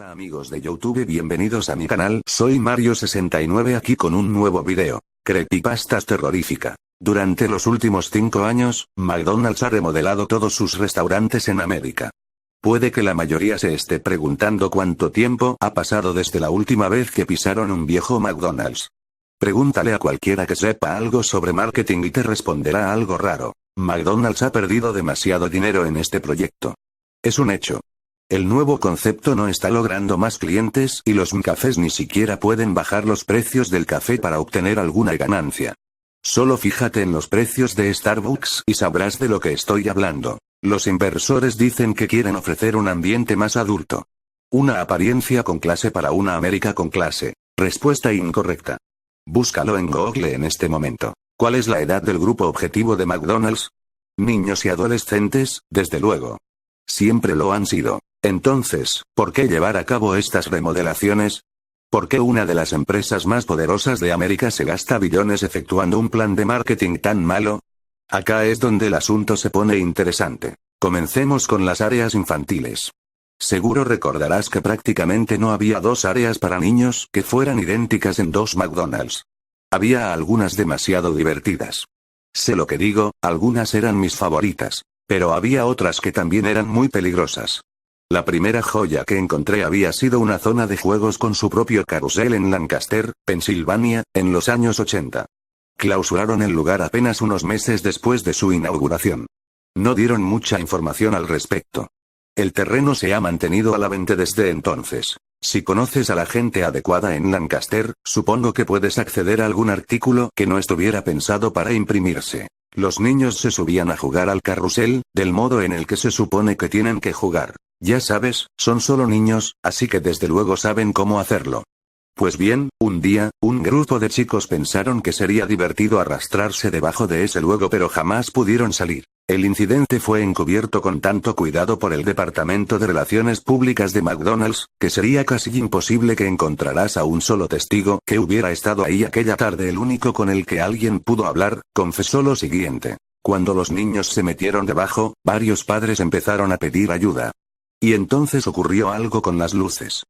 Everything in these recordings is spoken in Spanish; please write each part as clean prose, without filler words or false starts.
Hola amigos de YouTube, bienvenidos a mi canal, soy Mario69 aquí con un nuevo video. Creepypastas terrorífica. Durante los últimos 5 años, McDonald's ha remodelado todos sus restaurantes en América. Puede que la mayoría se esté preguntando cuánto tiempo ha pasado desde la última vez que pisaron un viejo McDonald's. Pregúntale a cualquiera que sepa algo sobre marketing y te responderá algo raro. McDonald's ha perdido demasiado dinero en este proyecto. Es un hecho. El nuevo concepto no está logrando más clientes y los McCafés ni siquiera pueden bajar los precios del café para obtener alguna ganancia. Solo fíjate en los precios de Starbucks y sabrás de lo que estoy hablando. Los inversores dicen que quieren ofrecer un ambiente más adulto. Una apariencia con clase para una América con clase. Respuesta incorrecta. Búscalo en Google en este momento. ¿Cuál es la edad del grupo objetivo de McDonald's? Niños y adolescentes, desde luego. Siempre lo han sido. Entonces, ¿por qué llevar a cabo estas remodelaciones? ¿Por qué una de las empresas más poderosas de América se gasta billones efectuando un plan de marketing tan malo? Acá es donde el asunto se pone interesante. Comencemos con las áreas infantiles. Seguro recordarás que prácticamente no había dos áreas para niños que fueran idénticas en dos McDonald's. Había algunas demasiado divertidas. Sé lo que digo, algunas eran mis favoritas. Pero había otras que también eran muy peligrosas. La primera joya que encontré había sido una zona de juegos con su propio carrusel en Lancaster, Pensilvania, en los años 80. Clausuraron el lugar apenas unos meses después de su inauguración. No dieron mucha información al respecto. El terreno se ha mantenido a la venta desde entonces. Si conoces a la gente adecuada en Lancaster, supongo que puedes acceder a algún artículo que no estuviera pensado para imprimirse. Los niños se subían a jugar al carrusel, del modo en el que se supone que tienen que jugar. Ya sabes, son solo niños, así que desde luego saben cómo hacerlo. Pues bien, un día, un grupo de chicos pensaron que sería divertido arrastrarse debajo de ese luego pero jamás pudieron salir. El incidente fue encubierto con tanto cuidado por el Departamento de Relaciones Públicas de McDonald's, que sería casi imposible que encontraras a un solo testigo que hubiera estado ahí aquella tarde. El único con el que alguien pudo hablar, confesó lo siguiente. Cuando los niños se metieron debajo, varios padres empezaron a pedir ayuda. Y entonces ocurrió algo con las luces.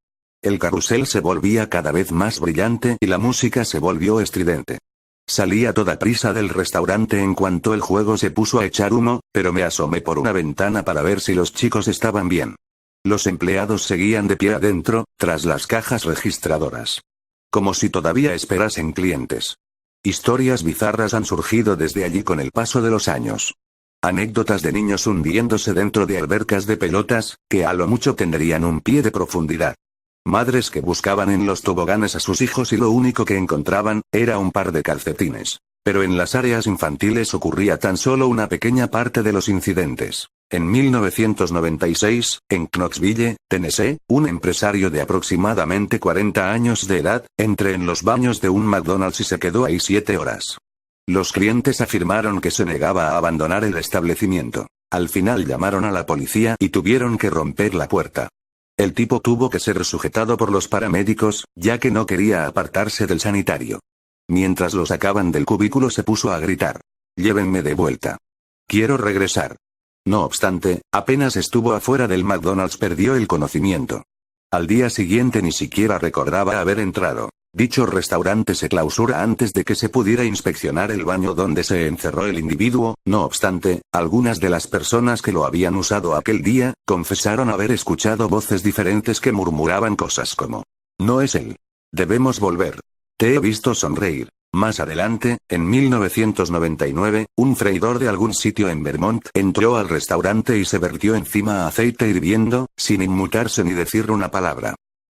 El carrusel se volvía cada vez más brillante y la música se volvió estridente. Salí a toda prisa del restaurante en cuanto el juego se puso a echar humo, pero me asomé por una ventana para ver si los chicos estaban bien. Los empleados seguían de pie adentro, tras las cajas registradoras. Como si todavía esperasen clientes. Historias bizarras han surgido desde allí con el paso de los años. Anécdotas de niños hundiéndose dentro de albercas de pelotas, que a lo mucho tendrían un pie de profundidad. Madres que buscaban en los toboganes a sus hijos y lo único que encontraban, era un par de calcetines. Pero en las áreas infantiles ocurría tan solo una pequeña parte de los incidentes. En 1996, en Knoxville, Tennessee, un empresario de aproximadamente 40 años de edad, entró en los baños de un McDonald's y se quedó ahí 7 horas. Los clientes afirmaron que se negaba a abandonar el establecimiento. Al final llamaron a la policía y tuvieron que romper la puerta. El tipo tuvo que ser sujetado por los paramédicos, ya que no quería apartarse del sanitario. Mientras lo sacaban del cubículo se puso a gritar. «Llévenme de vuelta. Quiero regresar». No obstante, apenas estuvo afuera del McDonald's perdió el conocimiento. Al día siguiente ni siquiera recordaba haber entrado. Dicho restaurante se clausura antes de que se pudiera inspeccionar el baño donde se encerró el individuo. No obstante, algunas de las personas que lo habían usado aquel día, confesaron haber escuchado voces diferentes que murmuraban cosas como: «No es él. Debemos volver. Te he visto sonreír». Más adelante, en 1999, un freidor de algún sitio en Vermont entró al restaurante y se vertió encima aceite hirviendo, sin inmutarse ni decir una palabra.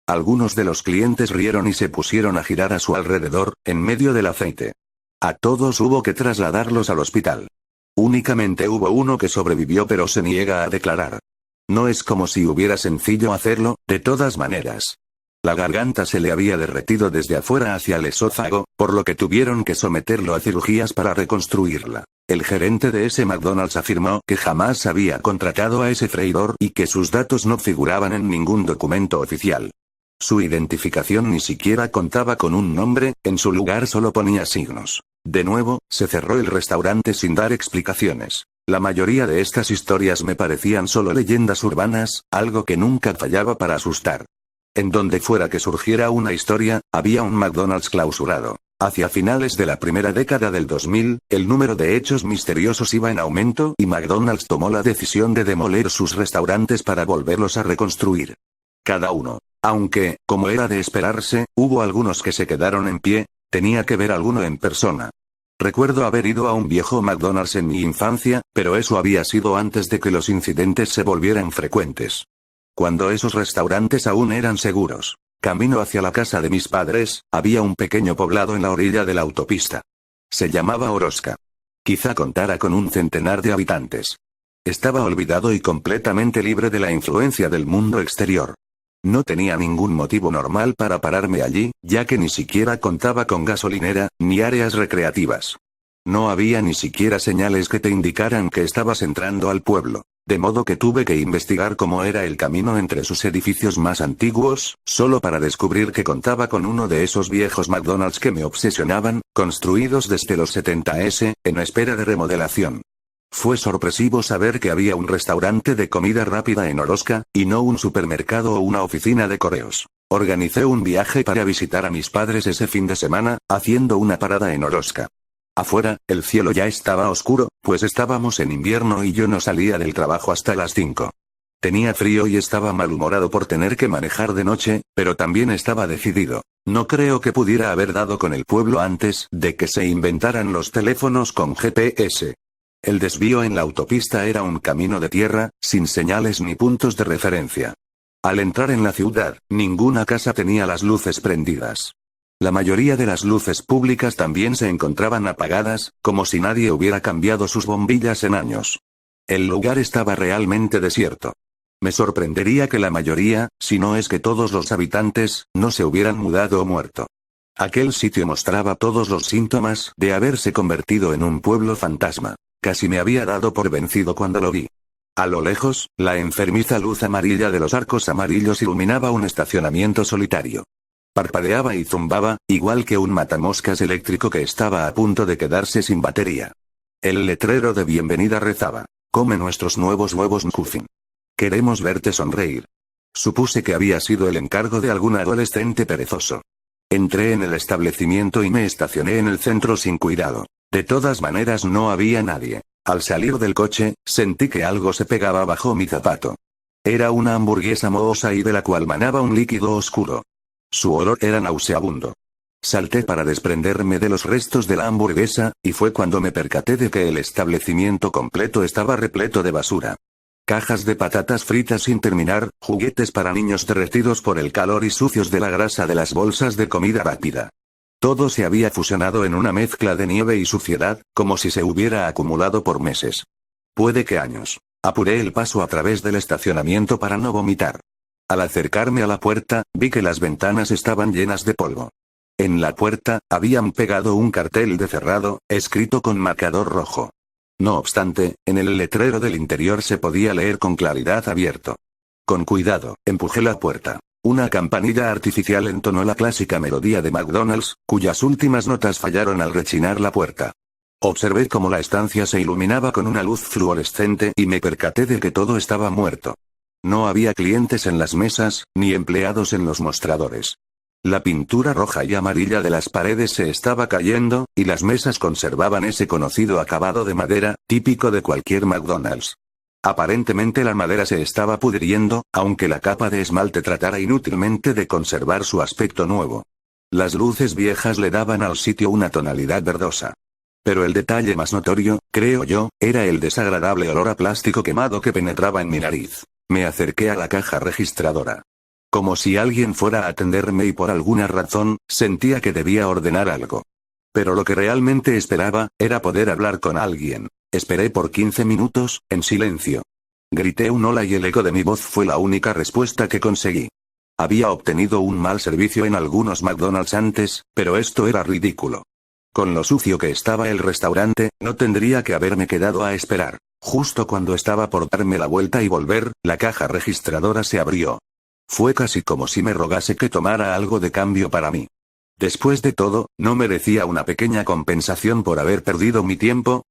Algunos de los clientes rieron y se pusieron a girar a su alrededor, en medio del aceite. A todos hubo que trasladarlos al hospital. Únicamente hubo uno que sobrevivió pero se niega a declarar. No es como si hubiera sencillo hacerlo, de todas maneras. La garganta se le había derretido desde afuera hacia el esófago, por lo que tuvieron que someterlo a cirugías para reconstruirla. El gerente de ese McDonald's afirmó que jamás había contratado a ese freidor y que sus datos no figuraban en ningún documento oficial. Su identificación ni siquiera contaba con un nombre, en su lugar solo ponía signos. De nuevo, se cerró el restaurante sin dar explicaciones. La mayoría de estas historias me parecían solo leyendas urbanas, algo que nunca fallaba para asustar. En donde fuera que surgiera una historia, había un McDonald's clausurado. Hacia finales de la primera década del 2000, el número de hechos misteriosos iba en aumento y McDonald's tomó la decisión de demoler sus restaurantes para volverlos a reconstruir. Cada uno. Aunque, como era de esperarse, hubo algunos que se quedaron en pie, tenía que ver alguno en persona. Recuerdo haber ido a un viejo McDonald's en mi infancia, pero eso había sido antes de que los incidentes se volvieran frecuentes. Cuando esos restaurantes aún eran seguros. Camino hacia la casa de mis padres, había un pequeño poblado en la orilla de la autopista. Se llamaba Orosca. Quizá contara con un centenar de habitantes. Estaba olvidado y completamente libre de la influencia del mundo exterior. No tenía ningún motivo normal para pararme allí, ya que ni siquiera contaba con gasolinera, ni áreas recreativas. No había ni siquiera señales que te indicaran que estabas entrando al pueblo. De modo que tuve que investigar cómo era el camino entre sus edificios más antiguos, solo para descubrir que contaba con uno de esos viejos McDonald's que me obsesionaban, construidos desde los 70s, en espera de remodelación. Fue sorpresivo saber que había un restaurante de comida rápida en Orosca, y no un supermercado o una oficina de correos. Organicé un viaje para visitar a mis padres ese fin de semana, haciendo una parada en Orosca. Afuera, el cielo ya estaba oscuro, pues estábamos en invierno y yo no salía del trabajo hasta las 5. Tenía frío y estaba malhumorado por tener que manejar de noche, pero también estaba decidido. No creo que pudiera haber dado con el pueblo antes de que se inventaran los teléfonos con GPS. El desvío en la autopista era un camino de tierra, sin señales ni puntos de referencia. Al entrar en la ciudad, ninguna casa tenía las luces prendidas. La mayoría de las luces públicas también se encontraban apagadas, como si nadie hubiera cambiado sus bombillas en años. El lugar estaba realmente desierto. Me sorprendería que la mayoría, si no es que todos los habitantes, no se hubieran mudado o muerto. Aquel sitio mostraba todos los síntomas de haberse convertido en un pueblo fantasma. Casi me había dado por vencido cuando lo vi. A lo lejos, la enfermiza luz amarilla de los arcos amarillos iluminaba un estacionamiento solitario. Parpadeaba y zumbaba, igual que un matamoscas eléctrico que estaba a punto de quedarse sin batería. El letrero de bienvenida rezaba: "Come nuestros nuevos huevos McMuffin. Queremos verte sonreír". Supuse que había sido el encargo de algún adolescente perezoso. Entré en el establecimiento y me estacioné en el centro sin cuidado. De todas maneras no había nadie. Al salir del coche, sentí que algo se pegaba bajo mi zapato. Era una hamburguesa mohosa y de la cual manaba un líquido oscuro. Su olor era nauseabundo. Salté para desprenderme de los restos de la hamburguesa, y fue cuando me percaté de que el establecimiento completo estaba repleto de basura. Cajas de patatas fritas sin terminar, juguetes para niños derretidos por el calor y sucios de la grasa de las bolsas de comida rápida. Todo se había fusionado en una mezcla de nieve y suciedad, como si se hubiera acumulado por meses. Puede que años. Apuré el paso a través del estacionamiento para no vomitar. Al acercarme a la puerta, vi que las ventanas estaban llenas de polvo. En la puerta, habían pegado un cartel de cerrado, escrito con marcador rojo. No obstante, en el letrero del interior se podía leer con claridad abierto. Con cuidado, empujé la puerta. Una campanilla artificial entonó la clásica melodía de McDonald's, cuyas últimas notas fallaron al rechinar la puerta. Observé cómo la estancia se iluminaba con una luz fluorescente y me percaté de que todo estaba muerto. No había clientes en las mesas, ni empleados en los mostradores. La pintura roja y amarilla de las paredes se estaba cayendo, y las mesas conservaban ese conocido acabado de madera, típico de cualquier McDonald's. Aparentemente la madera se estaba pudriendo, aunque la capa de esmalte tratara inútilmente de conservar su aspecto nuevo. Las luces viejas le daban al sitio una tonalidad verdosa. Pero el detalle más notorio, creo yo, era el desagradable olor a plástico quemado que penetraba en mi nariz. Me acerqué a la caja registradora. Como si alguien fuera a atenderme y por alguna razón, sentía que debía ordenar algo. Pero lo que realmente esperaba, era poder hablar con alguien. Esperé por 15 minutos, en silencio. Grité un hola y el eco de mi voz fue la única respuesta que conseguí. Había obtenido un mal servicio en algunos McDonald's antes, pero esto era ridículo. Con lo sucio que estaba el restaurante, no tendría que haberme quedado a esperar. Justo cuando estaba por darme la vuelta y volver, la caja registradora se abrió. Fue casi como si me rogase que tomara algo de cambio para mí. Después de todo, ¿no merecía una pequeña compensación por haber perdido mi tiempo?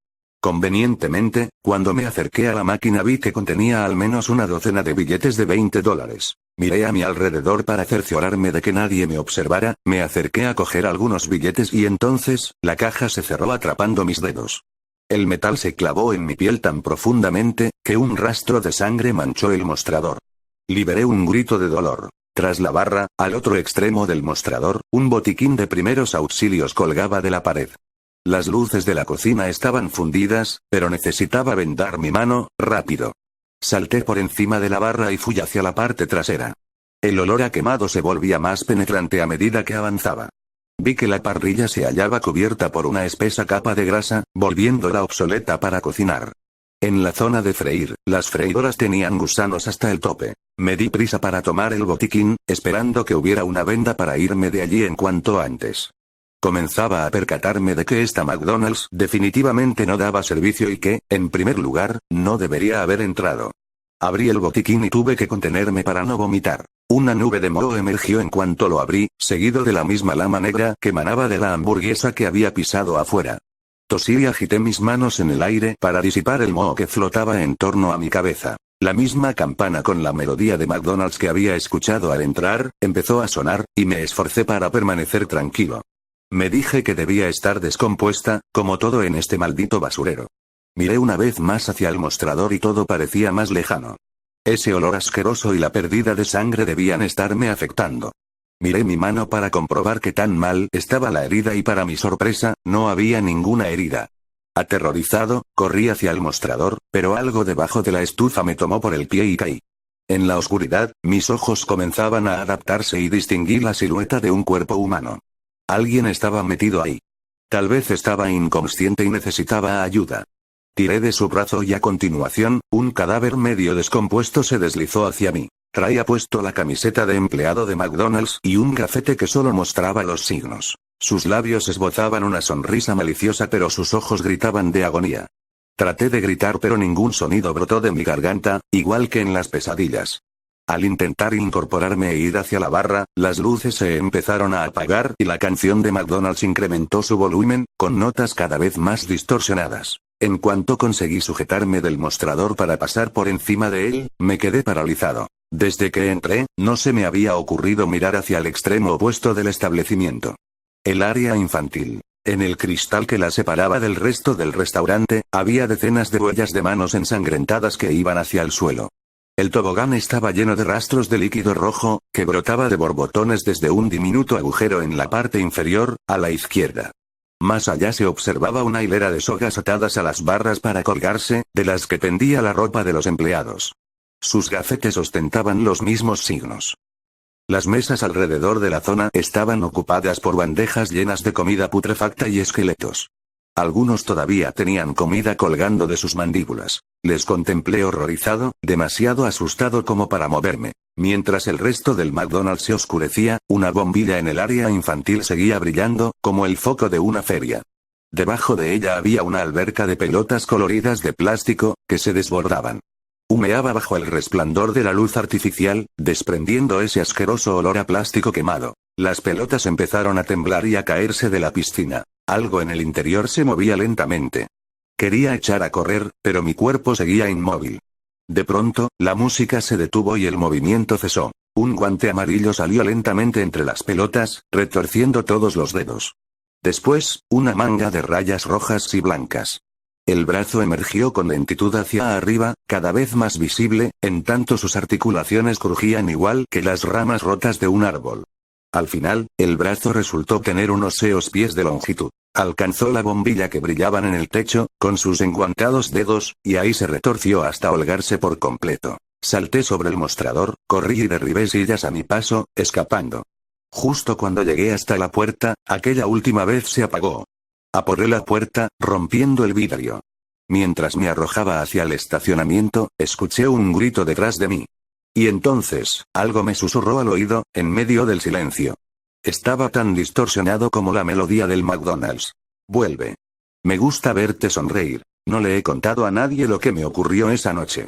Convenientemente, cuando me acerqué a la máquina vi que contenía al menos una docena de billetes de $20. Miré a mi alrededor para cerciorarme de que nadie me observara, me acerqué a coger algunos billetes y entonces, la caja se cerró atrapando mis dedos. El metal se clavó en mi piel tan profundamente, que un rastro de sangre manchó el mostrador. Liberé un grito de dolor. Tras la barra, al otro extremo del mostrador, un botiquín de primeros auxilios colgaba de la pared. Las luces de la cocina estaban fundidas, pero necesitaba vendar mi mano, rápido. Salté por encima de la barra y fui hacia la parte trasera. El olor a quemado se volvía más penetrante a medida que avanzaba. Vi que la parrilla se hallaba cubierta por una espesa capa de grasa, volviéndola obsoleta para cocinar. En la zona de freír, las freidoras tenían gusanos hasta el tope. Me di prisa para tomar el botiquín, esperando que hubiera una venda para irme de allí en cuanto antes. Comenzaba a percatarme de que esta McDonald's definitivamente no daba servicio y que, en primer lugar, no debería haber entrado. Abrí el botiquín y tuve que contenerme para no vomitar. Una nube de moho emergió en cuanto lo abrí, seguido de la misma lama negra que emanaba de la hamburguesa que había pisado afuera. Tosí y agité mis manos en el aire para disipar el moho que flotaba en torno a mi cabeza. La misma campana con la melodía de McDonald's que había escuchado al entrar, empezó a sonar, y me esforcé para permanecer tranquilo. Me dije que debía estar descompuesta, como todo en este maldito basurero. Miré una vez más hacia el mostrador y todo parecía más lejano. Ese olor asqueroso y la pérdida de sangre debían estarme afectando. Miré mi mano para comprobar qué tan mal estaba la herida y para mi sorpresa, no había ninguna herida. Aterrorizado, corrí hacia el mostrador, pero algo debajo de la estufa me tomó por el pie y caí. En la oscuridad, mis ojos comenzaban a adaptarse y distinguí la silueta de un cuerpo humano. Alguien estaba metido ahí. Tal vez estaba inconsciente y necesitaba ayuda. Tiré de su brazo y a continuación, un cadáver medio descompuesto se deslizó hacia mí. Traía puesto la camiseta de empleado de McDonald's y un gafete que solo mostraba los signos. Sus labios esbozaban una sonrisa maliciosa pero sus ojos gritaban de agonía. Traté de gritar pero ningún sonido brotó de mi garganta, igual que en las pesadillas. Al intentar incorporarme e ir hacia la barra, las luces se empezaron a apagar y la canción de McDonald's incrementó su volumen, con notas cada vez más distorsionadas. En cuanto conseguí sujetarme del mostrador para pasar por encima de él, me quedé paralizado. Desde que entré, no se me había ocurrido mirar hacia el extremo opuesto del establecimiento. El área infantil. En el cristal que la separaba del resto del restaurante, había decenas de huellas de manos ensangrentadas que iban hacia el suelo. El tobogán estaba lleno de rastros de líquido rojo, que brotaba de borbotones desde un diminuto agujero en la parte inferior, a la izquierda. Más allá se observaba una hilera de sogas atadas a las barras para colgarse, de las que pendía la ropa de los empleados. Sus gafetes ostentaban los mismos signos. Las mesas alrededor de la zona estaban ocupadas por bandejas llenas de comida putrefacta y esqueletos. Algunos todavía tenían comida colgando de sus mandíbulas. Les contemplé horrorizado, demasiado asustado como para moverme. Mientras el resto del McDonald's se oscurecía, una bombilla en el área infantil seguía brillando, como el foco de una feria. Debajo de ella había una alberca de pelotas coloridas de plástico, que se desbordaban. Humeaba bajo el resplandor de la luz artificial, desprendiendo ese asqueroso olor a plástico quemado. Las pelotas empezaron a temblar y a caerse de la piscina. Algo en el interior se movía lentamente. Quería echar a correr, pero mi cuerpo seguía inmóvil. De pronto, la música se detuvo y el movimiento cesó. Un guante amarillo salió lentamente entre las pelotas, retorciendo todos los dedos. Después, una manga de rayas rojas y blancas. El brazo emergió con lentitud hacia arriba, cada vez más visible, en tanto sus articulaciones crujían igual que las ramas rotas de un árbol. Al final, el brazo resultó tener unos 6 pies de longitud. Alcanzó la bombilla que brillaban en el techo, con sus enguantados dedos, y ahí se retorció hasta holgarse por completo. Salté sobre el mostrador, corrí y derribé sillas a mi paso, escapando. Justo cuando llegué hasta la puerta, aquella última vez se apagó. Aporré la puerta, rompiendo el vidrio. Mientras me arrojaba hacia el estacionamiento, escuché un grito detrás de mí. Y entonces, algo me susurró al oído, en medio del silencio. Estaba tan distorsionado como la melodía del McDonald's. Vuelve. Me gusta verte sonreír. No le he contado a nadie lo que me ocurrió esa noche.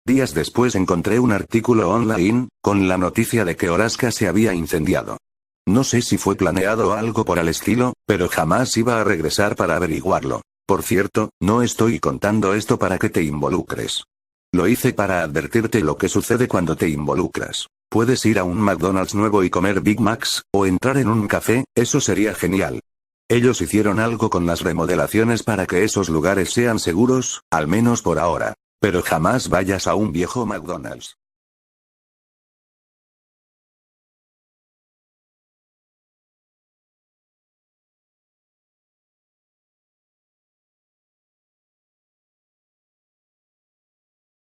Días después encontré un artículo online, con la noticia de que Oraska se había incendiado. No sé si fue planeado o algo por el estilo, pero jamás iba a regresar para averiguarlo. Por cierto, no estoy contando esto para que te involucres. Lo hice para advertirte lo que sucede cuando te involucras. Puedes ir a un McDonald's nuevo y comer Big Macs, o entrar en un café, eso sería genial. Ellos hicieron algo con las remodelaciones para que esos lugares sean seguros, al menos por ahora. Pero jamás vayas a un viejo McDonald's.